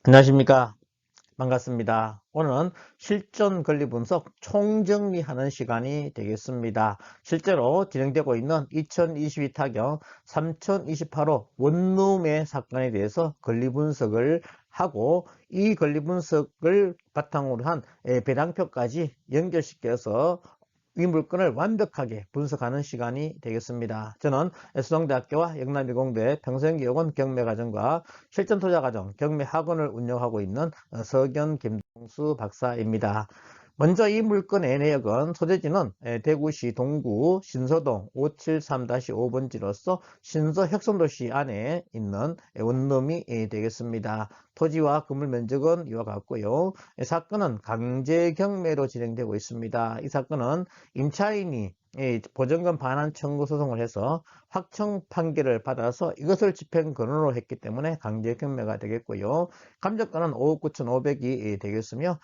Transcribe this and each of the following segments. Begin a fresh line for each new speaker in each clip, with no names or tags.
안녕하십니까. 반갑습니다. 오늘은 실전 권리 분석 총정리하는 시간이 되겠습니다. 실제로 진행되고 있는 2022 타경 3028호 원룸의 사건에 대해서 권리 분석을 하고 이 권리 분석을 바탕으로 한 배당표까지 연결시켜서 이 물건을 완벽하게 분석하는 시간이 되겠습니다. 저는 수동대학교와 영남이공대 평생교육원 경매과정과 실전투자과정 경매학원을 운영하고 있는 서견 김동수 박사입니다. 먼저 이 물건의 내역은 소재지는 대구시 동구 신서동 573-5번지로서 신서 혁성도시 안에 있는 원룸이 되겠습니다. 토지와 건물 면적은 이와 같고요. 사건은 강제 경매로 진행되고 있습니다. 이 사건은 임차인이 보증금 반환 청구 소송을 해서 확정 판결을 받아서 이것을 집행권으로 했기 때문에 강제 경매가 되겠고요. 감정가는 5억 9,500이 되겠으며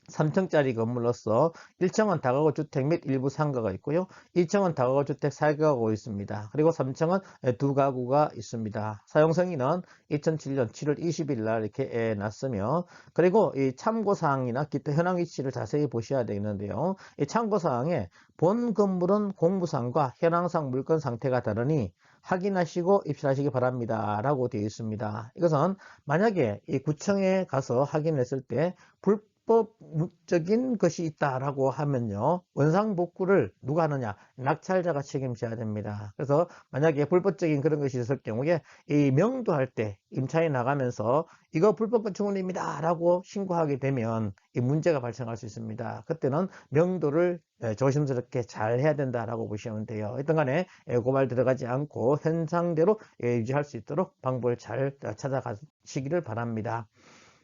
3층짜리 건물로서 1층은 다가구 주택 및 일부 상가가 있고요. 2층은 다가구 주택 4가구가 있습니다. 그리고 3층은 2가구가 있습니다. 사용 승인은 2007년 7월 20일 날 이렇게 났으며, 그리고 이 참고사항이나 기타 현황 위치를 자세히 보셔야 되는데요. 이 참고사항에 본 건물은 공부상과 현황상 물건 상태가 다르니 확인하시고 입실하시기 바랍니다 라고 되어 있습니다. 이것은 만약에 이 구청에 가서 확인했을 때 불법적인 것이 있다라고 하면요, 원상복구를 누가 하느냐? 낙찰자가 책임져야 됩니다. 그래서 만약에 불법적인 그런 것이 있을 경우에 이 명도할 때 임차인 나가면서 이거 불법 건축물입니다 라고 신고하게 되면 이 문제가 발생할 수 있습니다. 그때는 명도를 조심스럽게 잘 해야 된다라고 보시면 돼요. 일단 간에 고발 들어가지 않고 현상대로 유지할 수 있도록 방법을 잘 찾아가시기를 바랍니다.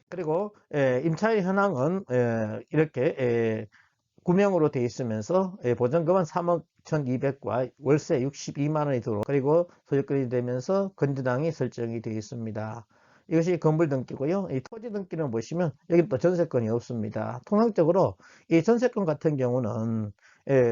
그리고 임차인 현황은 이렇게 구명으로 되어 있으면서 보증금은 3억 1,200과 월세 62만 원이 들어오고, 그리고 소유권이 되면서 건전항이 설정이 되어 있습니다. 이것이 건물 등기고요. 이 토지 등기는 보시면 여기 또 전세권이 없습니다. 통상적으로 이 전세권 같은 경우는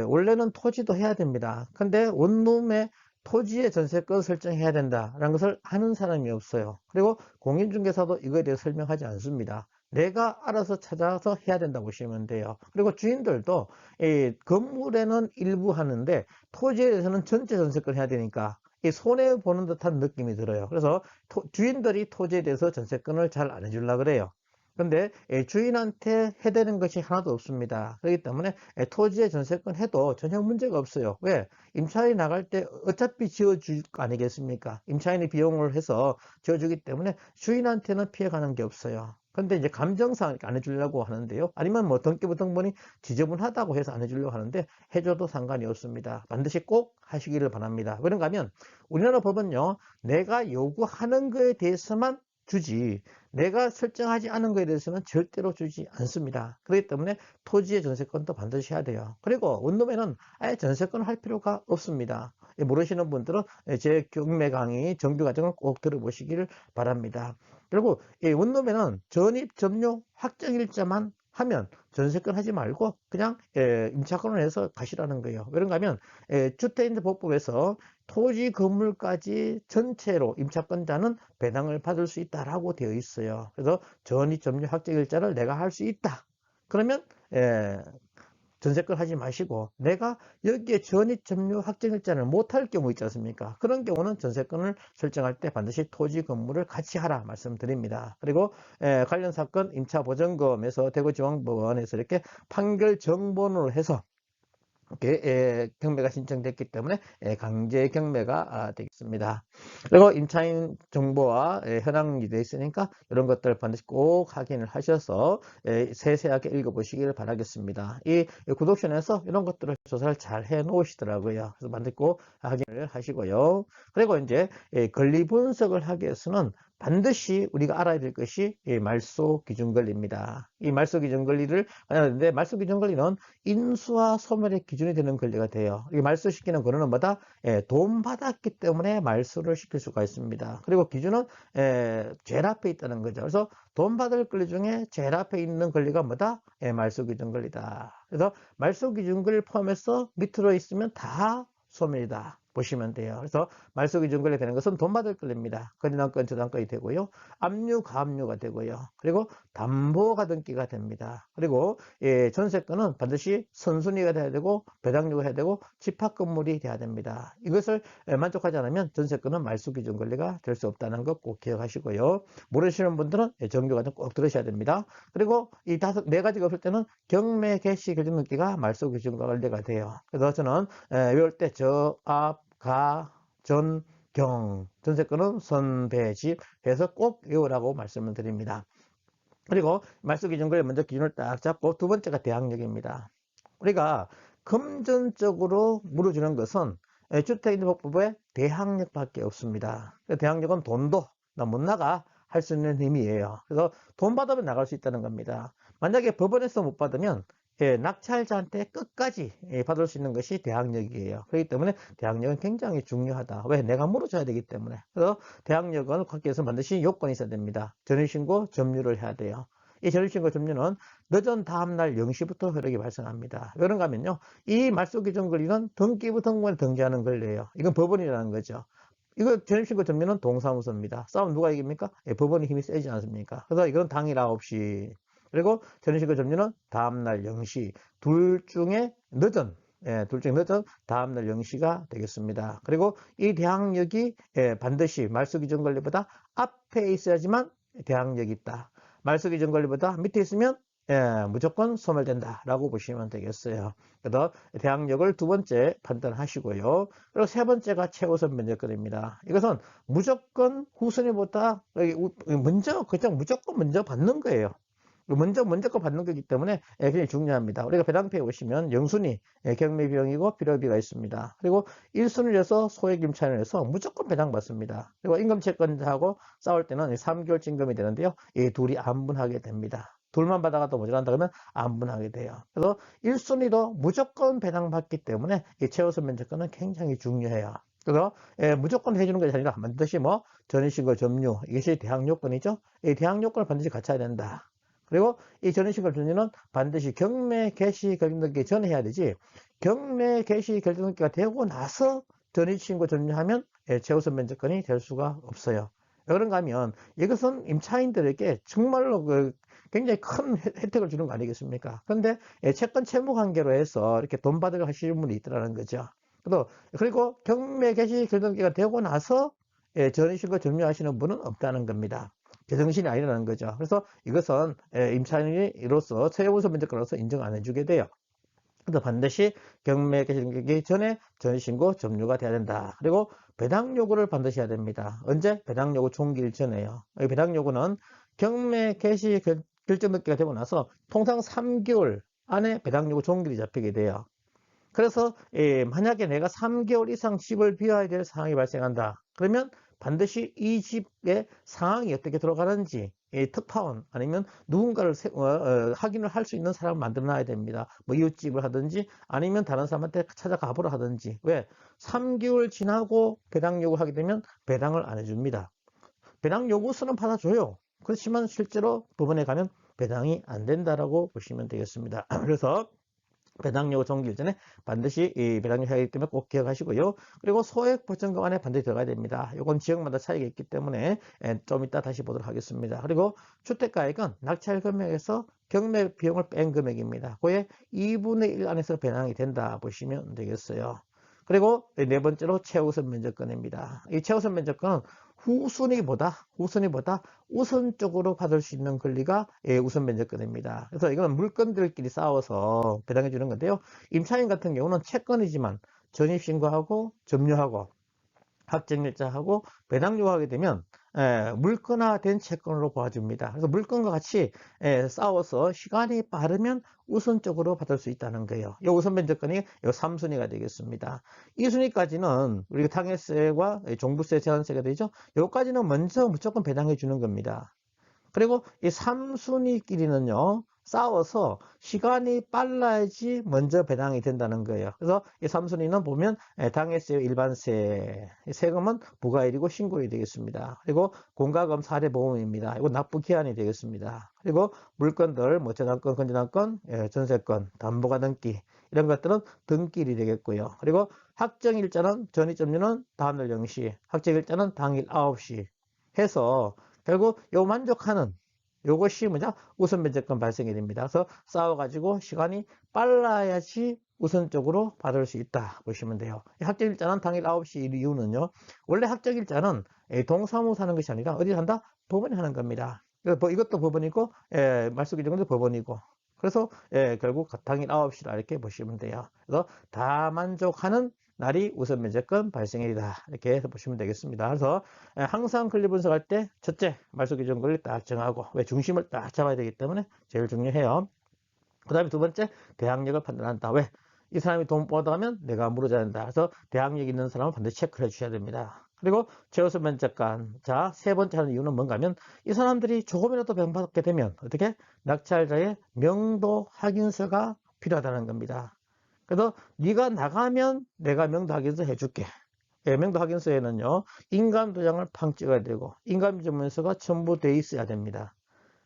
원래는 토지도 해야 됩니다. 근데 원룸에 토지의 전세권 설정해야 된다라는 것을 하는 사람이 없어요. 그리고 공인중개사도 이거에 대해 설명하지 않습니다. 내가 알아서 찾아서 해야 된다고 보시면 돼요. 그리고 주인들도 이 건물에는 일부 하는데 토지에 대해서는 전체 전세권 해야 되니까 이 손해 보는 듯한 느낌이 들어요. 그래서 주인들이 토지에 대해서 전세권을 잘 안 해주려고 그래요. 근데 주인한테 해대는 것이 하나도 없습니다. 그렇기 때문에 토지의 전세권 해도 전혀 문제가 없어요. 왜? 임차인이 나갈 때 어차피 지어줄 거 아니겠습니까? 임차인이 비용을 해서 지어주기 때문에 주인한테는 피해가는 게 없어요. 근데 이제 감정상 안 해주려고 하는데요. 아니면 뭐 등기부등본이 지저분하다고 해서 안 해주려고 하는데 해줘도 상관이 없습니다. 반드시 꼭 하시기를 바랍니다. 그런가 하면 우리나라 법은요, 내가 요구하는 거에 대해서만 주지 내가 설정하지 않은 것에 대해서는 절대로 주지 않습니다. 그렇기 때문에 토지의 전세권도 반드시 해야 돼요. 그리고 원룸에는 아예 전세권을 할 필요가 없습니다. 모르시는 분들은 제 경매 강의 정비 과정을 꼭 들어보시기를 바랍니다. 그리고 이 원룸에는 전입 점유 확정일자만 하면 전세권 하지 말고 그냥 임차권을 해서 가시라는 거예요. 그런가 하면 주택임대보호법에서 토지 건물까지 전체로 임차권자는 배당을 받을 수 있다라고 되어 있어요. 그래서 전입 점유 확정일자를 내가 할 수 있다. 그러면 전세권 하지 마시고 내가 여기에 전입 점유 확정일자를 못할 경우 있지 않습니까? 그런 경우는 전세권을 설정할 때 반드시 토지 건물을 같이 하라 말씀드립니다. 그리고 관련 사건 임차보전금에서 대구지방법원에서 이렇게 판결 정본으로 해서 이렇게 경매가 신청됐기 때문에 강제 경매가 되겠습니다. 그리고 임차인 정보와 현황이 되어 있으니까 이런 것들 반드시 꼭 확인을 하셔서 세세하게 읽어보시길 바라겠습니다. 이 구독션에서 이런 것들을 조사를 잘 해 놓으시더라고요. 그래서 반드시 꼭 확인을 하시고요. 그리고 이제 권리 분석을 하기 위해서는 반드시 우리가 알아야 될 것이 말소 기준 권리입니다. 이 말소 기준 권리를 알아야 되는데, 말소 기준 권리는 인수와 소멸의 기준이 되는 권리가 돼요. 이 말소시키는 권리는 뭐다? 돈 받았기 때문에 말소를 시킬 수가 있습니다. 그리고 기준은 제일 앞에 있다는 거죠. 그래서 돈 받을 권리 중에 제일 앞에 있는 권리가 뭐다? 말소 기준 권리다. 그래서 말소 기준 권리를 포함해서 밑으로 있으면 다 소멸이다. 보시면 돼요. 그래서 말소기준 권리 되는 것은 돈 받을 권리입니다. 건전한권, 저당권이 되고요. 압류, 가압류가 되고요. 그리고 담보가 등기가 됩니다. 그리고 전세권은 반드시 선순위가 돼야 되고 배당료가 해야 되고 집합건물이 돼야 됩니다. 이것을 만족하지 않으면 전세권은 말소기준 권리가 될 수 없다는 것 꼭 기억하시고요. 모르시는 분들은 정규 과정 꼭 들으셔야 됩니다. 그리고 이 네 가지가 없을 때는 경매, 개시, 결정 등기가 말소기준 권리가 돼요. 그래서 저는 외울 때 저, 앞, 가, 전, 경, 전세권은 선, 배, 집 해서 꼭 외우라고 말씀을 드립니다. 그리고 말소기준 권리 먼저 기준을 딱 잡고 두 번째가 대항력입니다. 우리가 금전적으로 물어주는 것은 주택임대보호법에 대항력밖에 없습니다. 대항력은 돈도 나 못 나가 할 수 있는 힘이에요. 그래서 돈 받으면 나갈 수 있다는 겁니다. 만약에 법원에서 못 받으면 낙찰자한테 끝까지 받을 수 있는 것이 대항력이에요. 그렇기 때문에 대항력은 굉장히 중요하다. 왜? 내가 물어줘야 되기 때문에. 그래서 대항력은 갖기 위해서 반드시 요건이 있어야 됩니다. 전입신고, 점유를 해야 돼요. 이 전입신고 점유는 늦은 다음날 0시부터 효력이 발생합니다. 왜 그런가 하면요. 이 말소기준 권리는 등기부등본에 등재하는 권리예요. 이건 법원이라는 거죠. 이거 전입신고 점유는 동사무소입니다. 싸우면 누가 이깁니까? 법원이 힘이 세지 않습니까? 그래서 이건 당일 9시. 그리고 전입신고 점유는 다음날 0시. 둘 중에 늦은 다음날 0시가 되겠습니다. 그리고 이 대항력이 반드시 말소기준 권리보다 앞에 있어야지만 대항력이 있다. 말소기준 권리보다 밑에 있으면 무조건 소멸된다라고 보시면 되겠어요. 그래서 대항력을 두 번째 판단하시고요. 그리고 세 번째가 최우선 면제권입니다. 이것은 무조건 후순위보다 그냥 무조건 먼저 받는 거예요. 먼저 거 받는 거기 때문에 굉장히 중요합니다. 우리가 배당표에 보시면 영순위 경매비용이고 필요비가 있습니다. 그리고 1순위에서 소액 임차인을 해서 무조건 배당받습니다. 그리고 임금채권자하고 싸울 때는 3개월 징금이 되는데요. 이 둘이 안분하게 됩니다. 둘만 받아가도 모자란다 그러면 안분하게 돼요. 그래서 1순위도 무조건 배당받기 때문에 이 최우선 면제권은 굉장히 중요해요. 그래서 무조건 해주는 것이 아니라 반드시 전입신고 점유 이것이 대항요건이죠. 이 대항요건을 반드시 갖춰야 된다. 그리고 이 전입신고 점유는 반드시 경매, 개시, 결정등기 전에 해야 되지 경매, 개시, 결정등기가 되고 나서 전입신고 점유하면 최우선 면제권이 될 수가 없어요. 왜 그런가 하면 이것은 임차인들에게 정말로 굉장히 큰 혜택을 주는 거 아니겠습니까? 그런데 채권 채무 관계로 해서 이렇게 돈 받으려 하시는 분이 있더라는 거죠. 그리고 경매, 개시, 결정등기가 되고 나서 전입신고 점유하시는 분은 없다는 겁니다. 제정신이 아니라는 거죠. 그래서 이것은 임차인으로서 최우선 면제권으로서 인정 안 해주게 돼요. 그래서 반드시 경매 개시기 전에 전입신고 점유가 돼야 된다. 그리고 배당 요구를 반드시 해야 됩니다. 언제? 배당 요구 종기일 전에요. 이 배당 요구는 경매 개시 결정 등기가 되고 나서 통상 3개월 안에 배당 요구 종기일이 잡히게 돼요. 그래서 만약에 내가 3개월 이상 집을 비워야 될 상황이 발생한다. 그러면 반드시 이 집의 상황이 어떻게 들어가는지 특파원 아니면 누군가를 확인을 할 수 있는 사람을 만들어 놔야 됩니다. 뭐 이웃집을 하든지 아니면 다른 사람한테 찾아가 보러 하든지. 왜? 3개월 지나고 배당 요구하게 되면 배당을 안 해줍니다. 배당 요구서는 받아줘요. 그렇지만 실제로 법원에 가면 배당이 안 된다라고 보시면 되겠습니다. 그래서 배당 요구 종기일 전에 반드시 이 배당 요구 하기 때문에 꼭 기억하시고요. 그리고 소액 보증금 안에 반드시 들어가야 됩니다. 이건 지역마다 차이가 있기 때문에 좀 이따 다시 보도록 하겠습니다. 그리고 주택가액은 낙찰 금액에서 경매 비용을 뺀 금액입니다. 그의 2분의 1 안에서 배당이 된다 보시면 되겠어요. 그리고 네 번째로 최우선 면제권입니다. 이 최우선 면제권은 후순위보다 우선적으로 받을 수 있는 권리가 우선 면제권입니다. 그래서 이건 물건들끼리 싸워서 배당해 주는 건데요. 임차인 같은 경우는 채권이지만 전입신고하고 점유하고 확정일자하고 배당 요구하게 되면 물건화된 채권으로 봐줍니다. 그래서 물건과 같이 싸워서 시간이 빠르면 우선적으로 받을 수 있다는 거예요. 이 우선 면제권이 3순위가 되겠습니다. 2순위까지는 우리가 당해세와 종부세, 제한세가 되죠. 여기까지는 먼저 무조건 배당해 주는 겁니다. 그리고 이 3순위끼리는요. 싸워서 시간이 빨라야지 먼저 배당이 된다는 거예요. 그래서 이 3순위는 보면 당해세, 일반세, 세금은 부가일이고 신고일이 되겠습니다. 그리고 공과금 사례보험입니다. 이거 납부기한이 되겠습니다. 그리고 물건들, 뭐 저당권, 건전한권, 전세권, 담보가 등기 이런 것들은 등기일이 되겠고요. 그리고 확정일자는 전이점유는 다음날 0시, 확정일자는 당일 9시 해서 결국 요 만족하는 요것이 뭐냐? 우선 면제권 발생이 됩니다. 그래서 싸워가지고 시간이 빨라야지 우선적으로 받을 수 있다 보시면 돼요. 확정일자는 당일 9시 이유는요. 원래 확정일자는 동사무 사는 것이 아니라 어디 산다? 법원에 하는 겁니다. 이것도 법원이고 말소기준도 법원이고 그래서 결국 당일 9시라 이렇게 보시면 돼요. 그래서 다 만족하는 날이 우선 면제권 발생일이다 이렇게 해서 보시면 되겠습니다. 그래서 항상 권리 분석할 때 첫째 말소기준 권리 딱 정하고 왜 중심을 딱 잡아야 되기 때문에 제일 중요해요. 그 다음에 두 번째 대항력을 판단한다. 왜? 이 사람이 돈 뻗어가면 내가 물어줘야 된다. 그래서 대항력 있는 사람은 반드시 체크를 해주셔야 됩니다. 그리고 최우선 면제권. 자, 세 번째 하는 이유는 뭔가 하면 이 사람들이 조금이라도 병받게 되면 어떻게? 낙찰자의 명도 확인서가 필요하다는 겁니다. 그래서 네가 나가면 내가 명도 확인서 해줄게. 명도 확인서에는요. 인감도장을 팡 찍어야 되고 인감인증문서가 첨부돼 있어야 됩니다.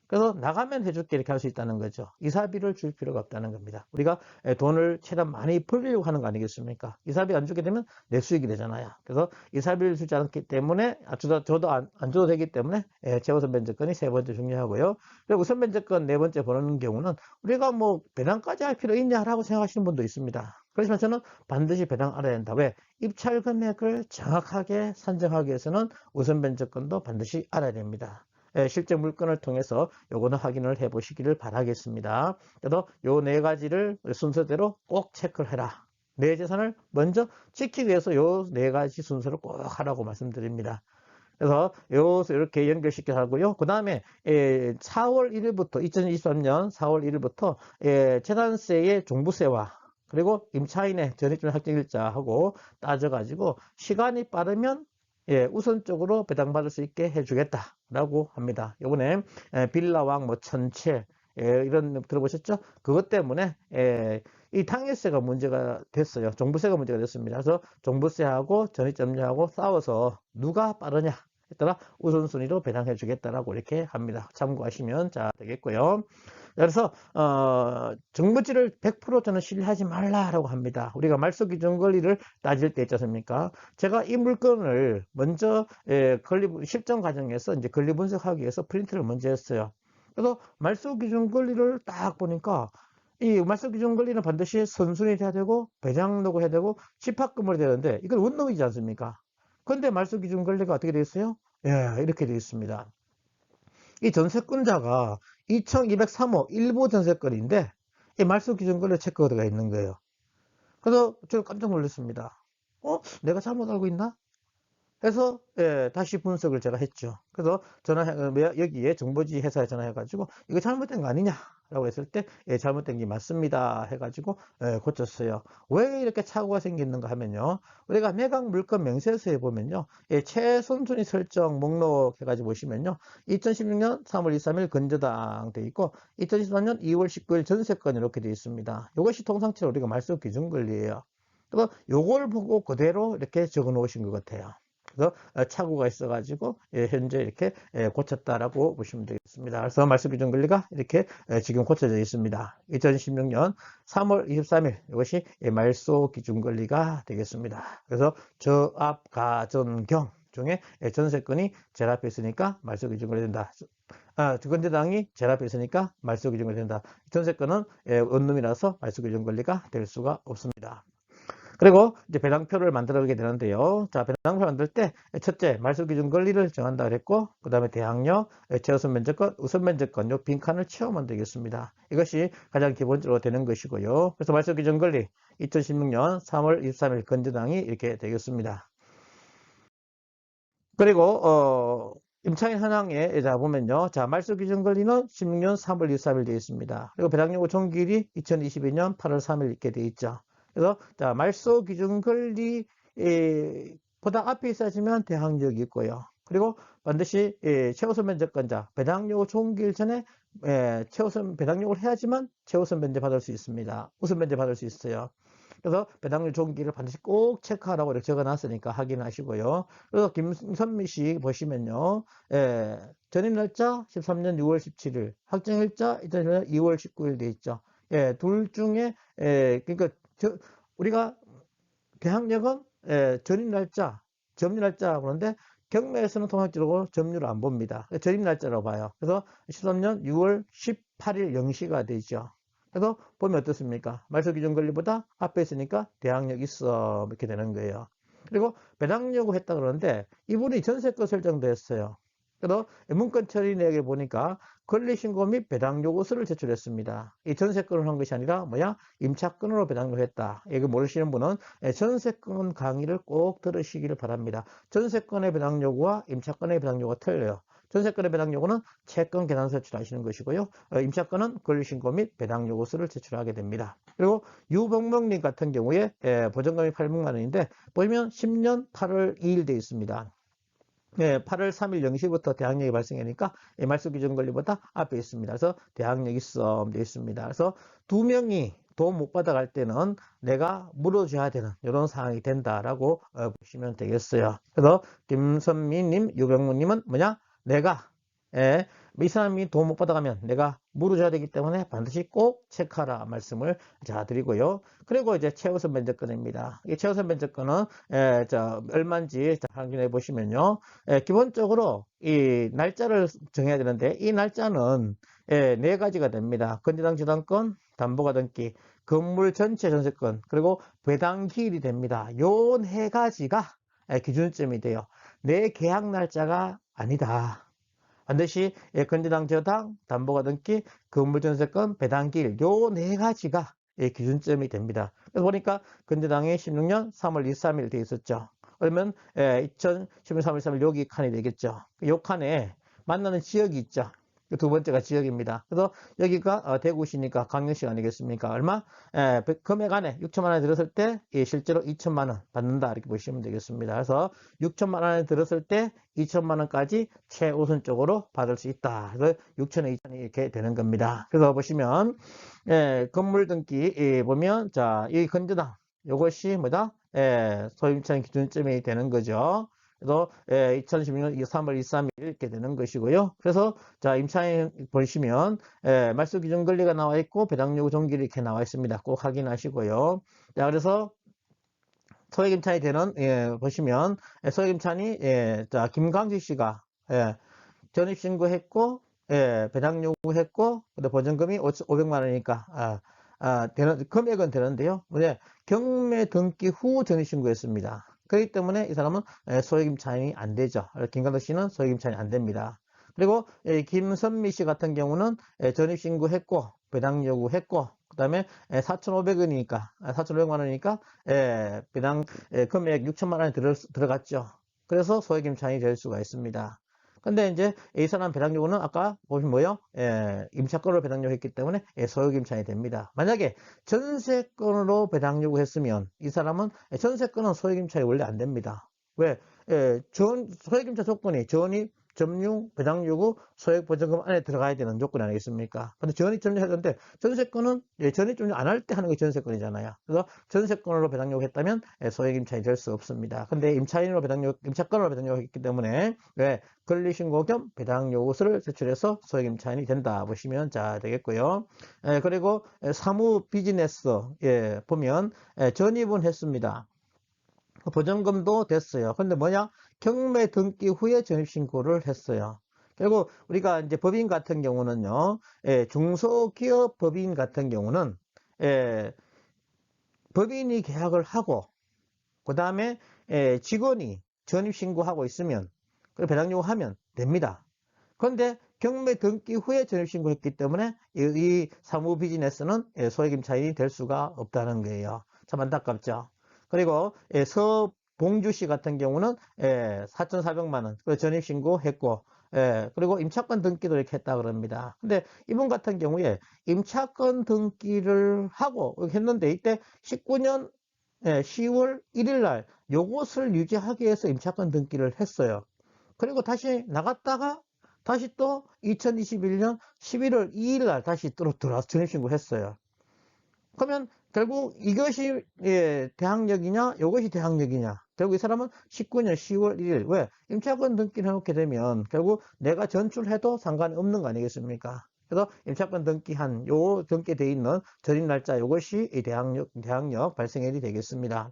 그래서 나가면 해줄게 이렇게 할 수 있다는 거죠. 이사비를 줄 필요가 없다는 겁니다. 우리가 돈을 최대한 많이 벌리려고 하는 거 아니겠습니까? 이사비 안 주게 되면 내 수익이 되잖아요. 그래서 이사비를 주지 않기 때문에 저도 안 줘도 되기 때문에 최우선 면제권이 세 번째 중요하고요. 그리고 우선 면제권 네 번째 보는 경우는 우리가 뭐 배당까지 할 필요 있냐라고 생각하시는 분도 있습니다. 그렇지만 저는 반드시 배당 알아야 된다. 왜? 입찰 금액을 정확하게 산정하기 위해서는 우선 면제권도 반드시 알아야 됩니다. 실제 물건을 통해서 요거는 확인을 해 보시기를 바라겠습니다. 그래서 요 네 가지를 순서대로 꼭 체크를 해라. 내 재산을 먼저 지키기 위해서 요 네 가지 순서를 꼭 하라고 말씀드립니다. 그래서 이렇게 연결시켜 하고요. 그 다음에 4월 1일부터 2023년 4월 1일부터 재산세의 종부세와 그리고 임차인의 전입금 확정일자하고 따져가지고 시간이 빠르면 우선적으로 배당받을 수 있게 해주겠다라고 합니다. 이번에 빌라왕 뭐 천채 이런 들어보셨죠? 그것 때문에 이 당일세가 문제가 됐어요. 종부세가 문제가 됐습니다. 그래서 종부세하고 전입점유하고 싸워서 누가 빠르냐 했더라 우선순위로 배당해 주겠다라고 이렇게 합니다. 참고하시면 자 되겠고요. 그래서 정부지를 100% 저는 신뢰하지 말라라고 합니다. 우리가 말소기준 권리를 따질 때 있지 않습니까? 제가 이 물건을 먼저 실전 과정에서 이제 권리 분석하기 위해서 프린트를 먼저 했어요. 그래서 말소기준 권리를 딱 보니까 이 말소기준 권리는 반드시 선순위 돼야 되고 배당록을 해야 되고 집합금을 해야 되는데 이건 원룸이지 않습니까? 근데 말소기준 권리가 어떻게 되어 있어요? 이렇게 되어 있습니다. 이 전세권자가 2203호 일부 전세권인데 이 말소기준권리 체크가 들어가 있는 거예요. 그래서 제가 깜짝 놀랐습니다. 내가 잘못 알고 있나? 해서 다시 분석을 제가 했죠. 그래서 여기에 정보지 회사에 전화해가지고 이거 잘못된 거 아니냐? 라고 했을 때 잘못된 게 맞습니다 해가지고 고쳤어요. 왜 이렇게 착오가 생겼는가 하면요. 우리가 매각 물건 명세서에 보면요. 최선순위 설정 목록 해가지고 보시면요. 2016년 3월 23일 건저당 돼 있고 2023년 2월 19일 전세권 이렇게 돼 있습니다. 이것이 통상적으로 우리가 말소 기준 권리예요. 그래서 요걸 보고 그대로 이렇게 적어 놓으신 것 같아요. 그래서 착오가 있어가지고 현재 이렇게 고쳤다라고 보시면 되겠습니다. 그래서 말소기준 권리가 이렇게 지금 고쳐져 있습니다. 2016년 3월 23일 이것이 말소기준 권리가 되겠습니다. 그래서 저압 가전경 중에 전세권이 제일 앞에 있으니까 말소기준 권리 된다. 주건재당이 제일 앞에 있으니까 말소기준 권리 된다. 전세권은 원룸이라서 말소기준 권리가 될 수가 없습니다. 그리고 이제 배당표를 만들게 되는데요. 자, 배당표 만들 때 첫째 말소기준 권리를 정한다 그랬고 그 다음에 대항력, 최우선 면제권, 우선 면제권 요 빈칸을 채우면 되겠습니다. 이것이 가장 기본적으로 되는 것이고요. 그래서 말소기준 권리 2016년 3월 23일 건재당이 이렇게 되겠습니다. 그리고 임차인 현황에 자 보면요. 자, 말소기준 권리는 16년 3월 23일 되어 있습니다. 그리고 배당력 종기일이 2022년 8월 3일 이렇게 되어 있죠. 그래서 자, 말소 기준 권리 보다 앞에 있어야지만 대항력이 있고요. 그리고 반드시 최우선 면제권자 배당력 종기일 전에 최우선 배당력을 해야지만 최우선 면제 받을 수 있습니다. 우선 면제 받을 수 있어요. 그래서 배당률 종기를 반드시 꼭 체크하라고 이렇게 적어놨으니까 확인하시고요. 그래서 김선미 씨 보시면요. 전입날짜 13년 6월 17일, 확정일자 2020년 2월 19일 돼 있죠. 둘 중에 그러니까 우리가 대학력은 전입 날짜, 점유 날짜 보는데 경매에서는 통합적으로 점유를 안 봅니다. 전입 날짜로 봐요. 그래서 13년 6월 18일 0시가 되죠. 그래서 보면 어떻습니까? 말소 기준 권리보다 앞에 있으니까 대학력 있어 이렇게 되는 거예요. 그리고 배당요구 했다 그러는데 이분이 전세권 설정됐어요. 그래서 문건 처리 내역에 보니까 권리신고 및 배당요구서를 제출했습니다. 이 전세권을 한 것이 아니라 뭐야? 임차권으로 배당을 했다. 이거 모르시는 분은 전세권 강의를 꼭 들으시기를 바랍니다. 전세권의 배당 요구와 임차권의 배당 요구가 틀려요. 전세권의 배당 요구는 채권 계산서 제출하시는 것이고요. 임차권은 권리신고 및 배당 요구서를 제출하게 됩니다. 그리고 유병명님 같은 경우에 보증금이 800만 원인데 보시면 10년 8월 2일 되어 있습니다. 8월 3일 0시부터 대항력이 발생하니까 말소 기준 권리보다 앞에 있습니다. 그래서 대항력이 썸 되어 있습니다. 그래서 두 명이 돈 못 받아갈 때는 내가 물어줘야 되는 이런 상황이 된다라고 보시면 되겠어요. 그래서 김선미님, 유병무님은 뭐냐? 내가 이 사람이 돈 못 받아가면 내가 물어줘야 되기 때문에 반드시 꼭 체크하라 말씀을 드리고요. 그리고 이제 최우선 면제권입니다. 이 최우선 면제권은 얼마인지 확인해 보시면요. 기본적으로 이 날짜를 정해야 되는데 이 날짜는 네 가지가 됩니다. 건재당 저당권, 담보가 등기, 건물 전체 전세권, 그리고 배당기일이 됩니다. 요 네 가지가 기준점이 돼요. 내 계약 날짜가 아니다. 반드시 건재당 저당, 담보가 등기, 건물 전세권, 배당기일 요 네 가지가 기준점이 됩니다. 그래서 보니까 건재당이 16년 3월 23일 돼 있었죠. 그러면 2016년 3월 23일 여기 칸이 되겠죠. 요 칸에 만나는 지역이 있죠. 두 번째가 지역입니다. 그래서 여기가 대구시니까 강릉시 아니겠습니까? 얼마? 금액 안에 6천만 원에 들었을 때 실제로 2천만 원 받는다 이렇게 보시면 되겠습니다. 그래서 6천만 원에 들었을 때 2천만 원까지 최우선적으로 받을 수 있다. 그래서 6천에 2천이 이렇게 되는 겁니다. 그래서 보시면 건물 등기 보면 이 건조당 이것이 뭐다? 소유임차인 기준점이 되는 거죠. 그래서 2016년 3월 23일 이렇게 되는 것이고요. 그래서 임차인 보시면 말소 기준 권리가 나와 있고 배당 요구 종결이 이렇게 나와 있습니다. 꼭 확인하시고요. 자, 그래서 소액임차인이 되는 보시면 소액임차인이 김광지 씨가 전입신고했고 배당 요구했고 보증금이 500만 원이니까 금액은 되는데요. 경매 등기 후 전입신고했습니다. 그렇기 때문에 이 사람은 소액임차인이 안 되죠. 김광덕 씨는 소액임차인이 안 됩니다. 그리고 김선미 씨 같은 경우는 전입신고했고 배당 요구했고 그 다음에 4,500원이니까 4,500만 원이니까 배당 금액 6천만 원이 들어갔죠. 그래서 소액임차인이 될 수가 있습니다. 근데 이제 이 사람 배당 요구는 아까 보시면 뭐요? 임차권으로 배당 요구했기 때문에 소유임차인이 됩니다. 만약에 전세권으로 배당 요구했으면 이 사람은 전세권은 소유임차인이 원래 안 됩니다. 왜? 소유임차 조건이 전입, 점유, 배당 요구, 소액 보증금 안에 들어가야 되는 조건 아니겠습니까? 근데 전입 점유했는데 전세권은 전입 점유 안 할 때 하는 게 전세권이잖아요. 그래서 전세권으로 배당 요구했다면 소액 임차인이 될 수 없습니다. 근데 임차권으로 배당 요구했기 때문에 왜 권리신고 겸 배당 요구서를 제출해서 소액 임차인이 된다 보시면 되겠고요. 그리고 사무 비즈니스 보면 전입은 했습니다. 보증금도 됐어요. 근데 뭐냐? 경매 등기 후에 전입신고를 했어요. 그리고 우리가 이제 법인 같은 경우는요, 중소기업 법인 같은 경우는, 법인이 계약을 하고, 그 다음에, 직원이 전입신고하고 있으면, 그리고 배당 요구하면 됩니다. 그런데 경매 등기 후에 전입신고했기 때문에 이 사무 비즈니스는 소액임차인이 될 수가 없다는 거예요. 참 안타깝죠. 그리고 서봉주 씨 같은 경우는 4,400만 원 전입신고했고 그리고 임차권 등기도 이렇게 했다 그럽니다. 근데 이분 같은 경우에 임차권 등기를 하고 했는데 이때 19년 10월 1일 날 요것을 유지하기 위해서 임차권 등기를 했어요. 그리고 다시 나갔다가 다시 또 2021년 11월 2일 날 다시 또 들어와서 전입신고를 했어요. 그러면 결국 이것이 대항력이냐 이것이 대항력이냐 결국 이 사람은 19년 10월 1일 왜 임차권 등기를 해놓게 되면 결국 내가 전출해도 상관이 없는 거 아니겠습니까? 그래서 임차권 등기한 등기되어 있는 전입 날짜 이것이 대항력 발생일이 되겠습니다.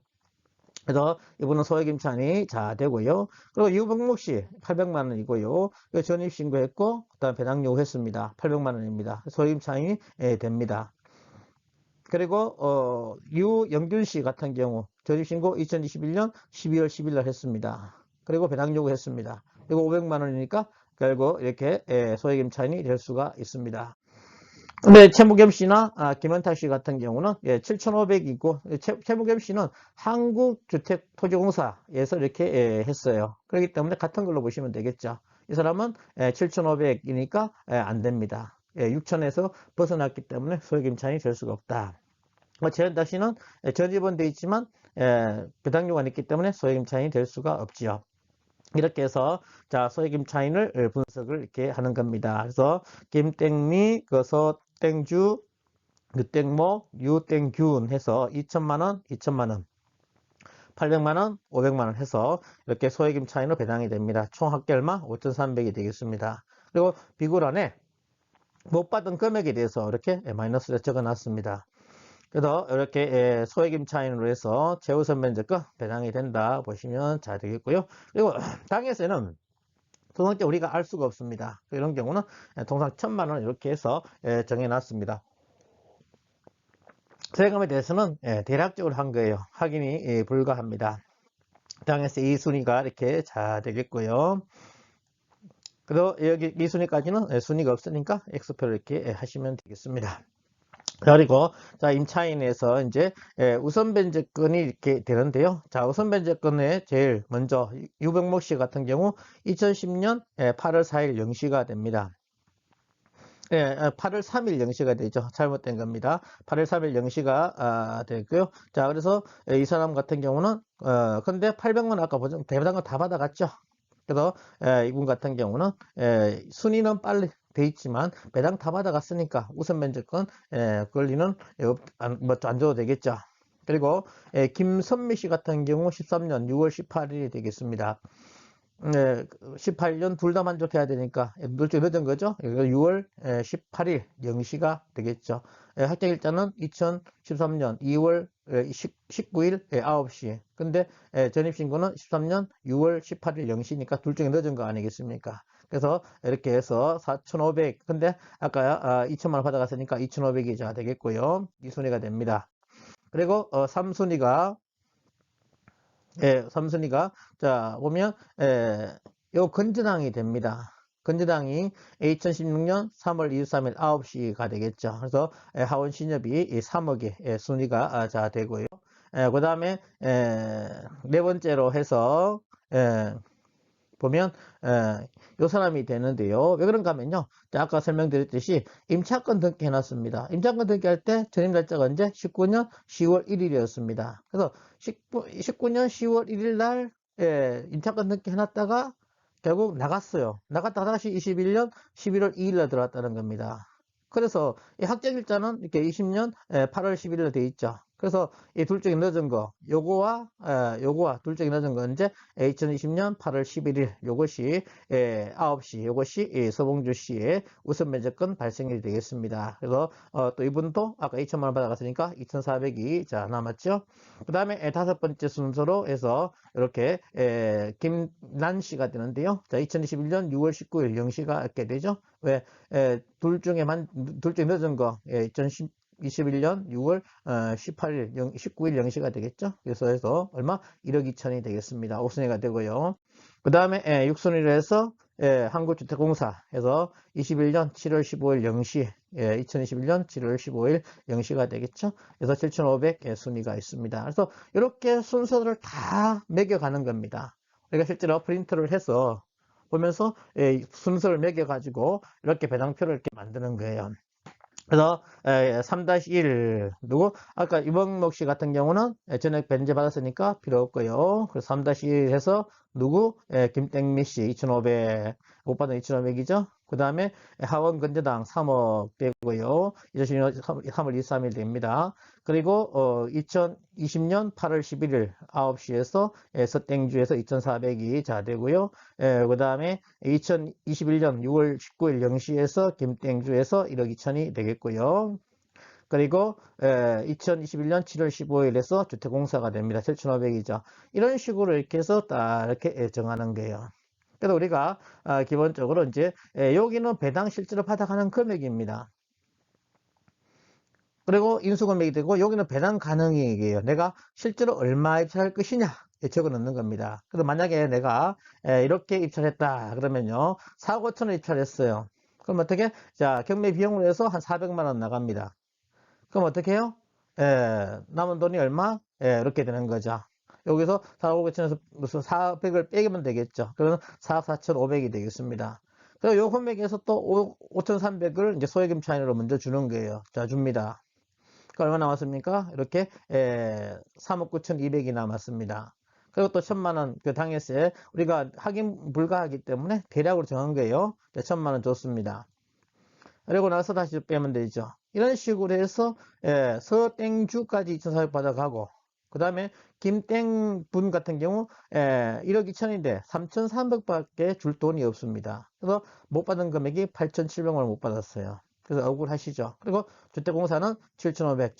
그래서 이분은 소액임차인이 자 되고요. 그리고 유병목 씨 800만 원이고요. 전입 신고했고 그다음 배당 요구했습니다. 800만 원입니다. 소액임차인이 됩니다. 그리고 유영균 씨 같은 경우 전입 신고 2021년 12월 10일 날 했습니다. 그리고 배당 요구했습니다. 이거 500만 원이니까 결국 이렇게 소액임차인이 될 수가 있습니다. 근데 최무겸 씨나 김원탁 씨 같은 경우는 7,500이고 최무겸 씨는 한국주택토지공사에서 이렇게 했어요. 그렇기 때문에 같은 걸로 보시면 되겠죠. 이 사람은 7,500이니까 안 됩니다. 6,000에서 벗어났기 때문에 소액임차인이 될 수가 없다. 최현탁 씨는 전입은 돼 있지만 배당료가 있기 때문에 소액임차인이 될 수가 없지요. 이렇게 해서 자 소액임차인을 분석을 이렇게 하는 겁니다. 그래서 김땡미, 서땡주, 유땡모, 유땡균 해서 2천만 원, 2천만 원, 800만 원, 500만 원 해서 이렇게 소액임차인으로 배당이 됩니다. 총 합계 얼마? 5,300이 되겠습니다. 그리고 비굴안에 못 받은 금액에 대해서 이렇게 마이너스를 적어놨습니다. 그래서 이렇게 소액임차인으로 해서 재우선 면적권 배당이 된다 보시면 잘 되겠고요. 그리고 당에서는 통상때 우리가 알 수가 없습니다. 이런 경우는 통상 1,000만 원 이렇게 해서 정해놨습니다. 세금에 대해서는 대략적으로 한 거예요. 확인이 불가합니다. 당에서 이 순위가 이렇게 잘 되겠고요. 그리고 여기 이 순위까지는 순위가 없으니까 X표를 이렇게 하시면 되겠습니다. 그리고 자 임차인에서 이제 우선 변제권이 이렇게 되는데요. 자 우선 변제권에 제일 먼저 유병목 씨 같은 경우 2010년 8월 4일 0시가 됩니다. 8월 3일 0시가 되죠. 잘못된 겁니다. 8월 3일 0시가 되고요. 자 그래서 이 사람 같은 경우는 근데 800만 아까 보죠. 배당을 다 받아갔죠. 그래서 이분 같은 경우는 순위는 빨리 돼 있지만 배당 다 받아갔으니까 우선 면제권 권리는 안 줘도 되겠죠. 그리고 김선미 씨 같은 경우 13년 6월 18일이 되겠습니다. 18년 둘 다 만족해야 되니까 좀 늦은 거죠. 6월 18일 0시가 되겠죠. 확정일자는 2013년 2월 19일 9시. 근데 전입신고는 13년 6월 18일 0시니까 둘 중에 늦은 거 아니겠습니까? 그래서 이렇게 해서 4,500. 근데 아까 2천만 원 받아갔으니까 2,500이 자 되겠고요. 이 순위가 됩니다. 그리고 3순위가 자 보면 요 건전항이 됩니다. 건전항이 2016년 3월 23일 9시가 되겠죠. 그래서 하원 신협이 3억의 순위가 자 되고요. 그 다음에 네 번째로 해서 보면 요 사람이 되는데요. 왜 그런가 하면요. 아까 설명드렸듯이 임차권 등기 해놨습니다. 임차권 등기할 때 전입 날짜가 언제? 19년 10월 1일이었습니다. 그래서 19년 10월 1일 날 임차권 등기 해놨다가 결국 나갔어요. 나갔다가 다시 21년 11월 2일 날 들어왔다는 겁니다. 그래서 이 확정일자는 이렇게 20년 8월 11일로 돼 있죠. 그래서 이 둘 중에 늦은 거, 요거와 둘 중에 늦은 거 언제? 2020년 8월 11일 요것이 9시 요것이 서봉주 씨의 우선 면제권 발생일이 되겠습니다. 그래서 또 이분도 아까 2천만 원 받아갔으니까 2,400이 자 남았죠. 그 다음에 다섯 번째 순서로 해서 이렇게 김난 씨가 되는데요. 자 2021년 6월 19일 0시가 이렇게 되죠. 왜 둘 중에 늦은 거 2021년 6월 18일 19일 0시가 되겠죠. 그래서 해서 얼마? 1억 2천이 되겠습니다. 5순위가 되고요. 그 다음에 6순위로 해서 한국주택공사 해서 21년 7월 15일 0시 2021년 7월 15일 0시가 되겠죠. 그래서 7,500 순위가 있습니다. 그래서 이렇게 순서를 다 매겨가는 겁니다. 우리가 실제로 프린트를 해서 보면서 순서를 매겨가지고 이렇게 배당표를 이렇게 만드는 거예요. 그래서 3-1 누구 아까 유병목 씨 같은 경우는 전액 변제 받았으니까 필요 없고요. 그래서 3-1 해서 누구 김땡미 씨 2,500 못 받은 2,500이죠. 그 다음에 하원 건재당 3억 되고요. 3월 23일 됩니다. 그리고 2020년 8월 11일 9시에서 서땡주에서 2,400이 자 되고요. 그 다음에 2021년 6월 19일 0시에서 김땡주에서 1억 2천이 되겠고요. 그리고 2021년 7월 15일에서 주택공사가 됩니다. 7,500이죠. 이런 식으로 이렇게 해서 딱 이렇게 정하는 거예요. 그래서 우리가 기본적으로 이제 여기는 배당 실제로 받아가는 금액입니다. 그리고 인수금액이 되고 여기는 배당 가능이익이에요. 내가 실제로 얼마 입찰할 것이냐 적어 넣는 겁니다. 그래서 만약에 내가 이렇게 입찰했다 그러면요 4억 5천원 입찰했어요. 그럼 어떻게? 자, 경매 비용으로 해서 한 400만원 나갑니다. 그럼 어떻게 해요? 남은 돈이 얼마? 이렇게 되는 거죠. 여기서 4억 5천에서 무슨 400을 빼기면 되겠죠. 그러면 4억 4,500이 되겠습니다. 그리고 요 금액에서 또 5,300을 이제 소액임 차인으로 먼저 주는 거예요. 자, 줍니다. 그 얼마 남았습니까? 이렇게 3억 9,200이 남았습니다. 그리고 또 1,000만원 그 당해세 우리가 확인 불가하기 때문에 대략으로 정한 거예요. 1,000만원 줬습니다. 그리고 나서 다시 빼면 되죠. 이런 식으로 해서 서땡주까지 2,400 받아가고 그 다음에 김땡분 같은 경우 1억 2천인데 3,300밖에 줄 돈이 없습니다. 그래서 못 받은 금액이 8,700원을 못 받았어요. 그래서 억울하시죠. 그리고 주택공사는 7,500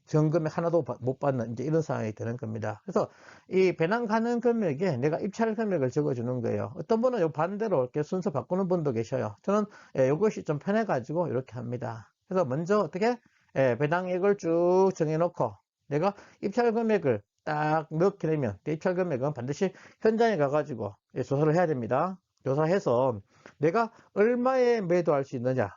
전금액 하나도 못 받는 이제 이런 상황이 되는 겁니다. 그래서 이 배당 가능 금액에 내가 입찰 금액을 적어주는 거예요. 어떤 분은 요 반대로 이렇게 순서 바꾸는 분도 계셔요. 저는 이것이 좀 편해가지고 이렇게 합니다. 그래서 먼저 어떻게 배당액을 쭉 정해놓고 내가 입찰 금액을 딱 넣게 되면 입찰 금액은 반드시 현장에 가가지고 조사를 해야 됩니다. 조사해서 내가 얼마에 매도할 수 있느냐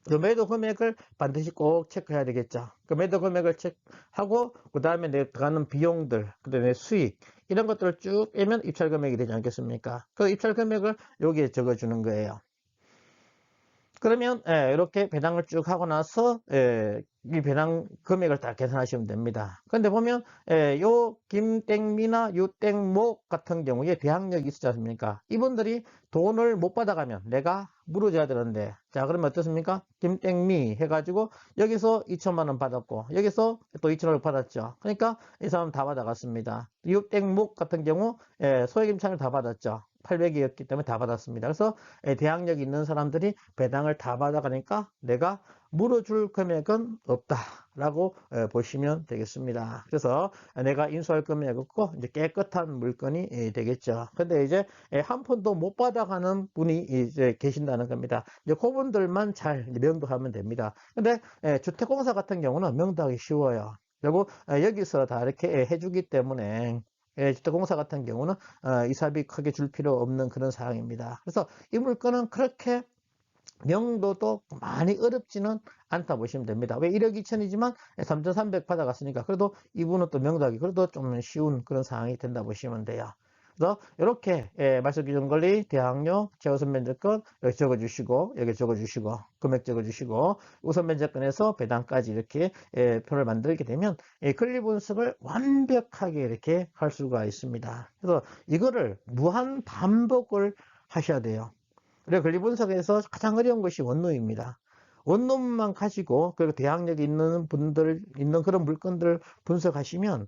그 매도 금액을 반드시 꼭 체크해야 되겠죠. 그 매도 금액을 체크하고 그 다음에 내가 들어가는 비용들, 그 다음에 수익 이런 것들을 쭉 빼면 입찰 금액이 되지 않겠습니까? 그 입찰 금액을 여기에 적어주는 거예요. 그러면 이렇게 배당을 쭉 하고 나서 이 배당 금액을 다 계산하시면 됩니다. 그런데 보면 요 김땡미나 유땡목 같은 경우에 대항력이 있지 않습니까? 이분들이 돈을 못 받아가면 내가 물어줘야 되는데 자 그러면 어떻습니까? 김땡미 해가지고 여기서 2천만 원 받았고 여기서 또 2천원 받았죠. 그러니까 이 사람 다 받아갔습니다. 유땡목 같은 경우 소액임차를 다 받았죠. 800이었기 때문에 다 받았습니다. 그래서 대항력이 있는 사람들이 배당을 다 받아가니까 내가 물어줄 금액은 없다라고 보시면 되겠습니다. 그래서 내가 인수할 금액이 없고 이제 깨끗한 물건이 되겠죠. 근데 이제 한 푼도 못 받아가는 분이 이제 계신다는 겁니다. 이제 그분들만 잘 명도하면 됩니다. 근데 주택공사 같은 경우는 명도하기 쉬워요. 그리고 여기서 다 이렇게 해주기 때문에 주택공사 같은 경우는 이사비 크게 줄 필요 없는 그런 사항입니다. 그래서 이 물건은 그렇게 명도도 많이 어렵지는 않다 보시면 됩니다. 왜 1억 2천이지만 3,300 받아갔으니까 그래도 이분은 또 명도하기 그래도 좀 쉬운 그런 상황이 된다 보시면 돼요. 그래서 이렇게 말소기준권리, 대항력, 최우선면제권 여기 적어주시고 여기 적어주시고 금액 적어주시고 우선면제권에서 배당까지 이렇게 표를 만들게 되면 권리 분석을 완벽하게 이렇게 할 수가 있습니다. 그래서 이거를 무한 반복을 하셔야 돼요. 그리고 권리 분석에서 가장 어려운 것이 원룸입니다. 원룸만 가지고 그리고 대항력이 있는 분들 있는 그런 물건들 분석하시면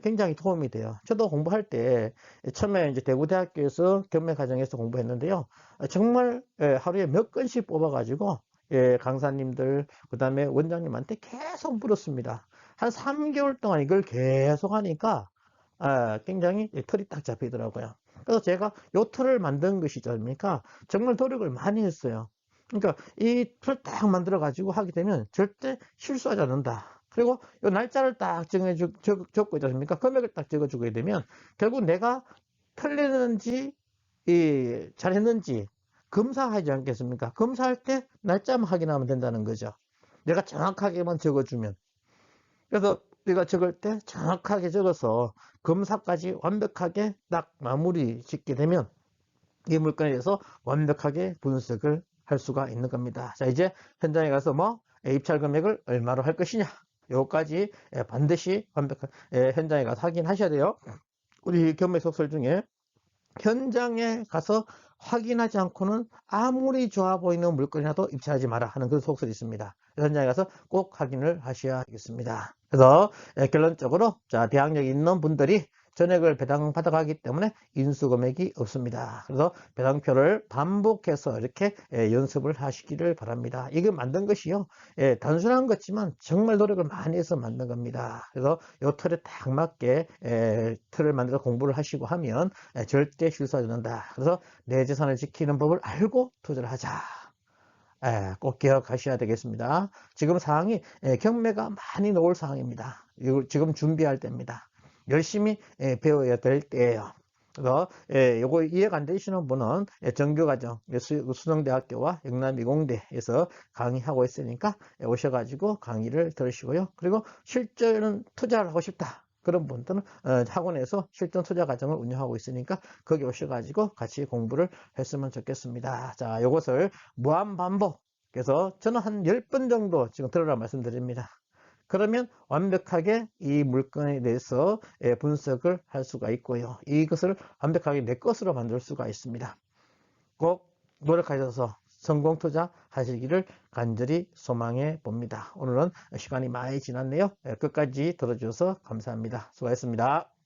굉장히 도움이 돼요. 저도 공부할 때 처음에 이제 대구대학교에서 경매 과정에서 공부했는데요. 정말 하루에 몇 건씩 뽑아가지고 강사님들 그 다음에 원장님한테 계속 물었습니다. 한 3개월 동안 이걸 계속 하니까 굉장히 털이 딱 잡히더라고요. 그래서 제가 요 틀을 만든 것이지 않습니까? 정말 노력을 많이 했어요. 그러니까 이 틀 딱 만들어 가지고 하게 되면 절대 실수하지 않는다. 그리고 요 날짜를 딱 적고 있지 않습니까? 금액을 딱 적어주게 되면 결국 내가 틀렸는지 잘했는지 검사하지 않겠습니까? 검사할 때 날짜만 확인하면 된다는 거죠. 내가 정확하게만 적어주면. 그래서 우리가 적을 때 정확하게 적어서 검사까지 완벽하게 딱 마무리 짓게 되면 이 물건에 대해서 완벽하게 분석을 할 수가 있는 겁니다. 자, 이제 현장에 가서 입찰 금액을 얼마로 할 것이냐 요거까지 반드시 완벽하게 현장에 가서 확인하셔야 돼요. 우리 경매 속설 중에 현장에 가서 확인하지 않고는 아무리 좋아 보이는 물건이라도 입찰하지 마라 하는 그런 속설이 있습니다. 현장에 가서 꼭 확인을 하셔야겠습니다. 그래서 결론적으로 자 대항력이 있는 분들이 전액을 배당받아가기 때문에 인수금액이 없습니다. 그래서 배당표를 반복해서 이렇게 연습을 하시기를 바랍니다. 이거 만든 것이요, 단순한 것지만 정말 노력을 많이 해서 만든 겁니다. 그래서 이 틀에 딱 맞게 틀을 만들어 공부를 하시고 하면 절대 실수하지 않는다. 그래서 내 재산을 지키는 법을 알고 투자를 하자. 꼭 기억하셔야 되겠습니다. 지금 상황이 경매가 많이 나올 상황입니다. 지금 준비할 때입니다. 열심히 배워야 될 때예요. 그래서 요거 이해가 안 되시는 분은 정규과정 수능대학교와 영남이공대에서 강의하고 있으니까 오셔가지고 강의를 들으시고요. 그리고 실전 투자를 하고 싶다, 그런 분들은 학원에서 실전 투자 과정을 운영하고 있으니까 거기 오셔가지고 같이 공부를 했으면 좋겠습니다. 자, 요것을 무한 반복, 그래서 저는 한 10번 정도 지금 들으라 말씀드립니다. 그러면 완벽하게 이 물건에 대해서 분석을 할 수가 있고요. 이것을 완벽하게 내 것으로 만들 수가 있습니다. 꼭 노력하셔서 성공 투자 하시기를 간절히 소망해 봅니다. 오늘은 시간이 많이 지났네요. 끝까지 들어주셔서 감사합니다. 수고하셨습니다.